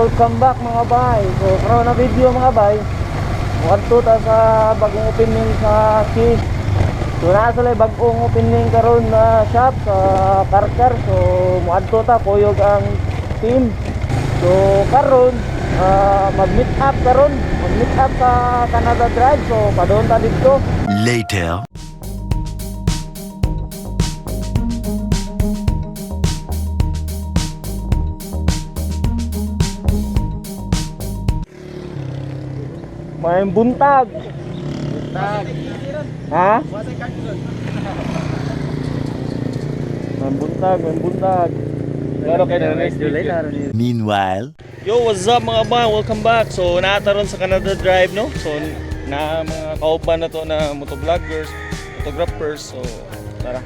welcome back mga bay. So karon na video mga bay. Wadto ta sa bagong opening sa Kish. So naa sila bagong opening karon na shop sa Karkar. So muadto ta kuyog ang team. So karon mag-meet up karon. Mag-meet up sa Canada Drive. So padung ta dito. Later. May buntag. Buntag. Ha? Wasay card doon. May buntag. Claro kayo na nice July na ron. Meanwhile, Yo, what's up mga ba? Welcome back. So naataron sa Canada Drive, no? So na mga kauban na to na motovloggers, photographers. So tara.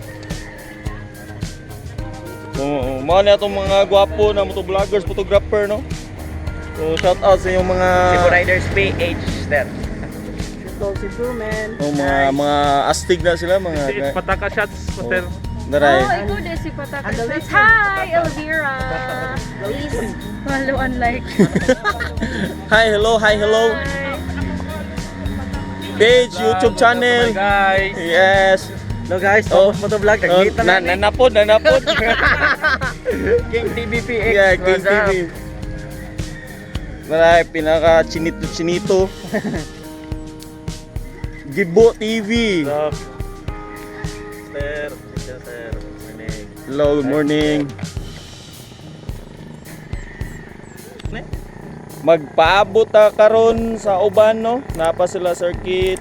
So mao na itong mga gwapo na motovloggers, photographer, no? So shout out sa yung mga Cebu Riders PH there. oh, mga astig na sila mga Pataka shots, Pater. daray. Oh, ikaw din si Pataka. Hi, Elvira! Follow unlike. Hi, hello. Hi. Page, YouTube channel. Guys. Yes. No guys, Oh. tapos mo to vlog. Oh, Nagkita na. nanapod. King TV PX. Yeah, King what's up? TV. Maray, pinaka chinito. Gibo TV. Vlog. Sir. Morning. Hello, good morning. Magpaabot ta karon sa uban, no? Napa sila circuit.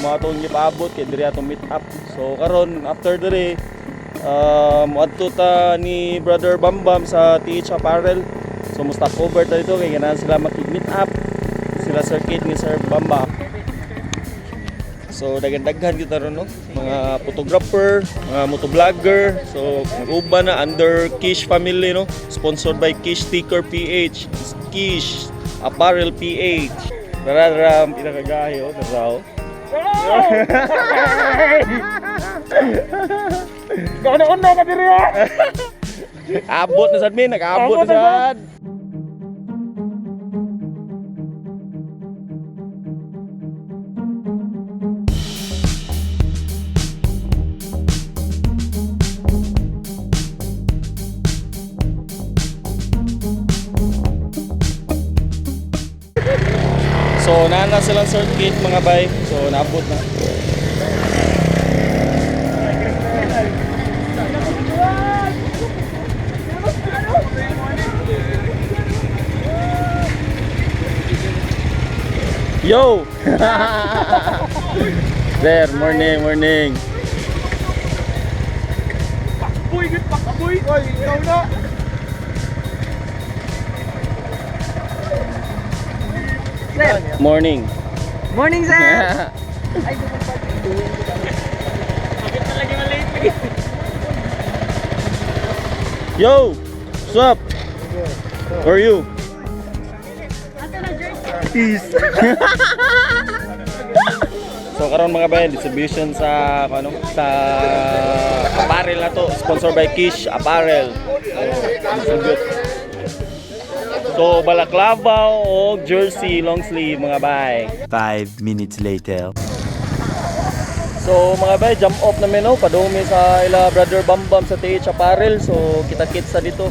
Mga tong gipaabot kay diri atong meet up. So karon after diri moadto ta ni Brother Bambam sa TH Apparel. So mo stop over ta dito kay ganahan sila makig-meet up. Sila circuit ni Sir Bamba. So daghan-daghan kita ron, no? Mga photographer, mga motovlogger. So nag-uban na under Kish family, no? Sponsored by Kish Sticker PH, Kish Apparel PH. Tara, pinakagahi, oh, tara. Gano ka diri ah. Abot na sad min, nag-abot na sad. So nana silang circuit mga bay. So naabot na. Yo! There, morning. Boy, git pa boy. Oy, ikaw na. Morning. Morning, sir. Yo! What's up? Where are you? Peace. So karon mga bayan, distribution sa sa apparel na to, sponsored by Kish Apparel. Distribute. So balaklava o jersey long sleeve mga bay. 5 minutes later. So mga bay, jump off namin, no, padung mi sa ila Brother Bambam sa TH Apparel. So kita-kits sa dito.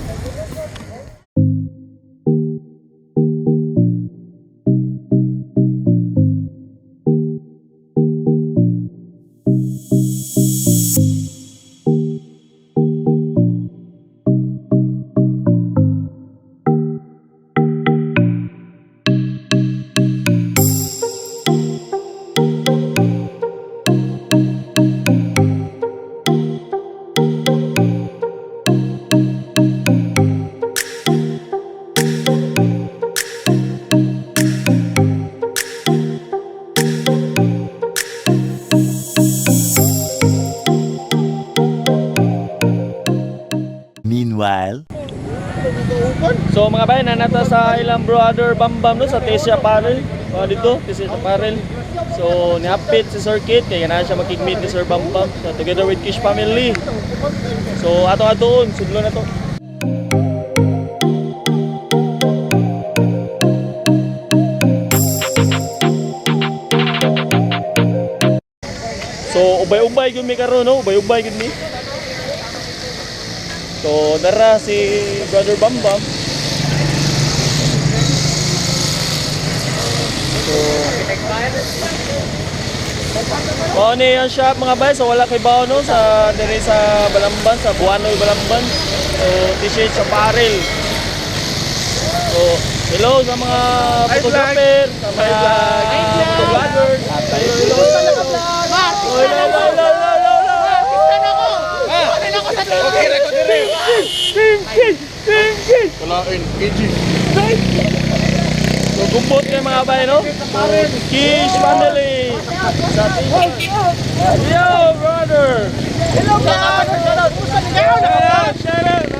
Meanwhile, So mga bayan, nanata sa ilang Brother Bambam, no, sa TH Apparel. Dito, TH Apparel. So niapit si Sir Kit, kaya na siya makikmeet ni Sir Bambam. So together with Kish family. So ato-atoon, sudlo na to. So ubay-ubay gyud mi karon no, ubay-ubay gyud mi. So dara si Brother Bambam. So mao ni ang shop mga bay, so wala kay bawo no sa diri sa Balamban, sa Buanoy Balamban. So t-shirt sa apparel. So hello sa mga photographer, sa mga vloggers. Okay, record diri. Kalain, KG. So gumpot kayo mga bay no? Kish family. Sa yo brother. Hello, brother. Shout out.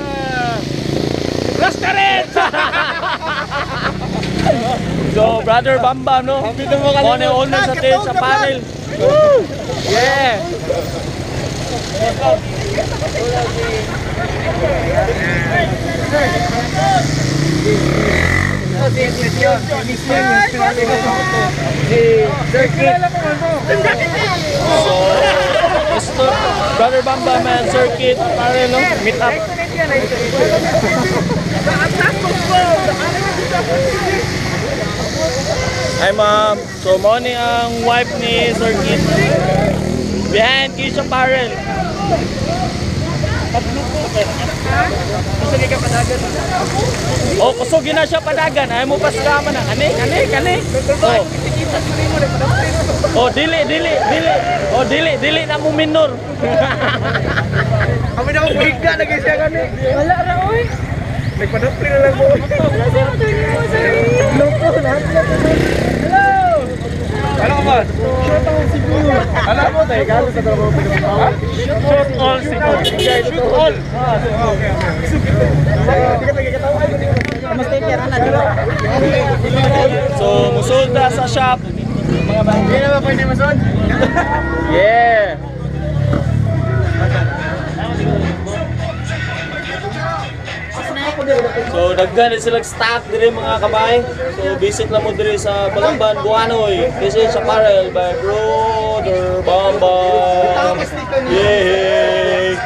Restaurant. So brother Bambam no? One owner sa tin sa panel. Yeah. So, Brother Bambam and Circuit panel no? Meet up. Hi ma'am. So mo ni ang wife ni Circuit. Behind Kish Apparel. Kusog ka padagan. Oh, kusog na siya padagan. Ay mo pasama na. Kani. Oh, dili. Oh, dili na mo minor. Kami na ko bigla lagi siya kani. Wala ra oy. Nagpadapli na lang mo. Loko na. Hello. Ano ka ba? Shoot all siguro. Alam mo tayo, gano'n sa trabaho pinag-tawa? Shoot all siguro. Shoot all. Okay. Mas take care na dito. So, musulda sa shop. Mga bangko. Hindi na ba pwede masod? Yeah. So daghan sila stock dire mga kabay. So visit lang mo dire sa Balamban, Buanoy. This is Apparel by Brother Bambam. Yay!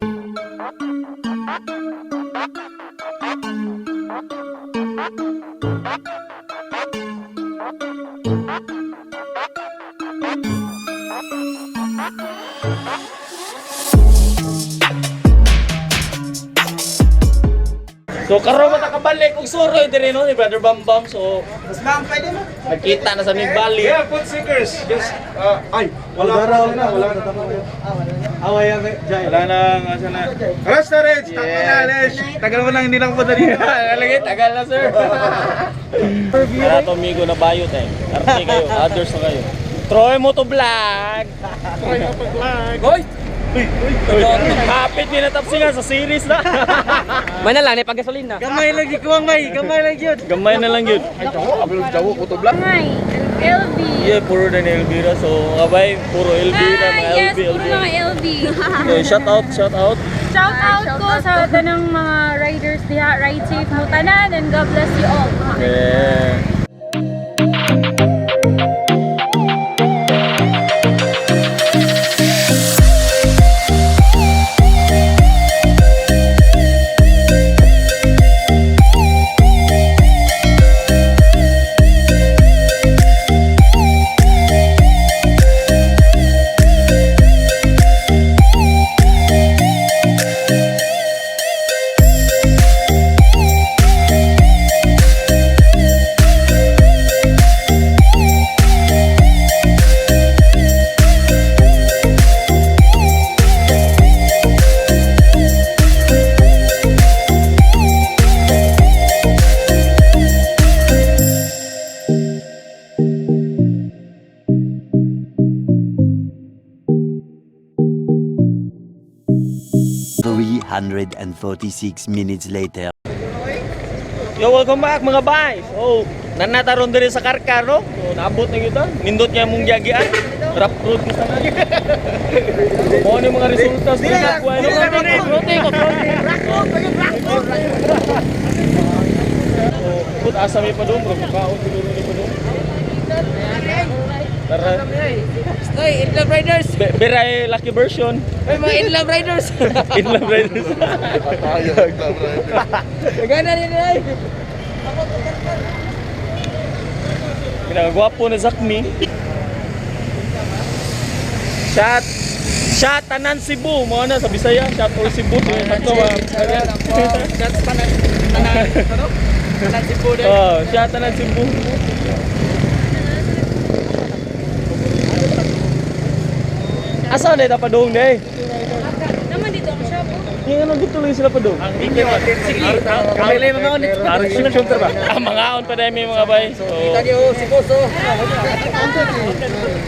So karon mata kabalik og suroy dire no ni Brother Bambam. So Mas ma'am, pwede mo? nagkita na sa Migbali. Yeah, food seekers. Just, ay, wala na. Away ang jay. Wala na, asa na. Restaurant, takinalish. Tagal mo lang, hindi lang po dali. Lagi tagal na sir. Para to amigo na bayot eh. Arte kayo, others na kayo. Troy mo to vlog. Try na pag-vlog. Hoy! Kapit din na tapsingan sa series na. Mana lang, ni paggasolin na. Gamay lang gikuwang may, gamay lang yun. Gamay na lang yun. Ay, abilog jawo ko to vlog. Hi, LB. Yeah, puro na ni Elvira. So, kabay, puro Elvira, mga Yes, LV, puro mga LB. Okay, shout out. Shout out ko sa tanang mga riders diha. Ride safe mo tanan and God bless you all. Yeah. .346 later. Yo, welcome back mga bay. So, nanataron diri sa Karkar, no? So, naabot na kita. Nindot niya mong yagian. Rap road kita na. Mo ni mga resulta sa nakuha. So, put asa mi pa doon, bro. Kaon siguro ni pa doon. Tara. Stoy, In Love Riders! Beray Lucky version. Ay, mga In Love Riders! In Love Riders. Gana rin ay! Pinagwapo na Zakmi. Shot tanan Cebu mo na sa Bisaya, shot all Cebu sakto ba. That's tanan. Ano? Tanan Cebu din. Oh, shot tanan Cebu. Asa na ta padung day? Naman dito ang shop. Yung ano gituloy sila padung. Sige, kami lang mga ulit. Parang shooter ba? Mga on pa dai mga bay. So, Kita niyo si Boss oh.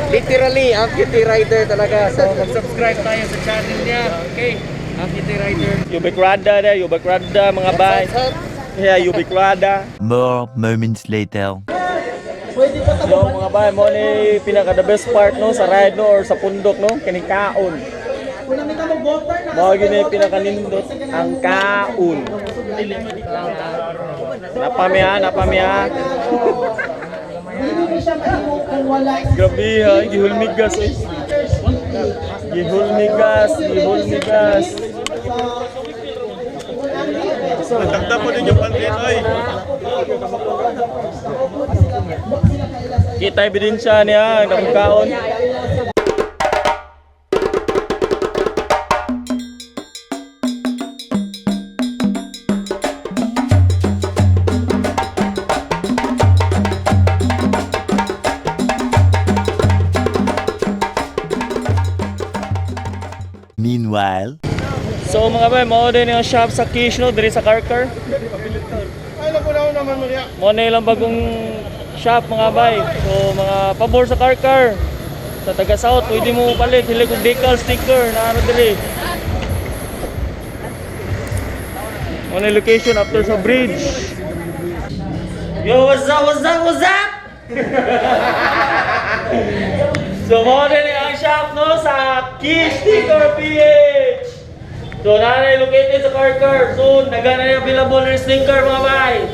Literally, ang kitty rider talaga. So, mag-subscribe tayo sa channel niya. Okay? Ang kitty rider. Ubiquada day, Ubiquada mga bay. Yeah, Ubiquada. More moments later. Yo mga bay, mo ni pinaka the best part no sa ride no or sa pundok no, kini kaon. Mao gyud ni pinaka nindot ang kaon. Napamiya. Grabe ha, gihulmigas eh. Gihulmigas. Tanda po din yung pantin, oy. Kita ebidensya niya, ang kaon. Meanwhile, So mga bay, mao din yung shop sa Kish no, diri sa Karkar. Ay, nakunaw naman mo niya. Mo na ilang bagong shop mga bay. So mga pabor sa Karkar. Sa taga South, pwede mo palit hili kung decal sticker na ano diri. Mo na yung location after sa bridge. Yo, what's up? So mo din ang shop no sa Kish Sticker PH. So nanay located sa Karkar. So nagana na available na sticker mga bay.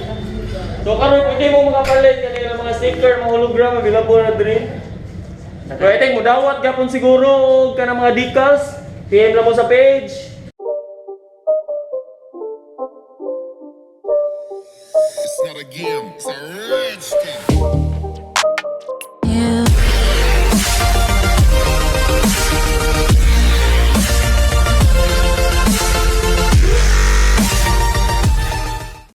So karon pwede mo makapalit kanila mga sticker, mga hologram available na diri. Pwede mo dawat gapon siguro og kanang mga decals. PM lang mo sa page.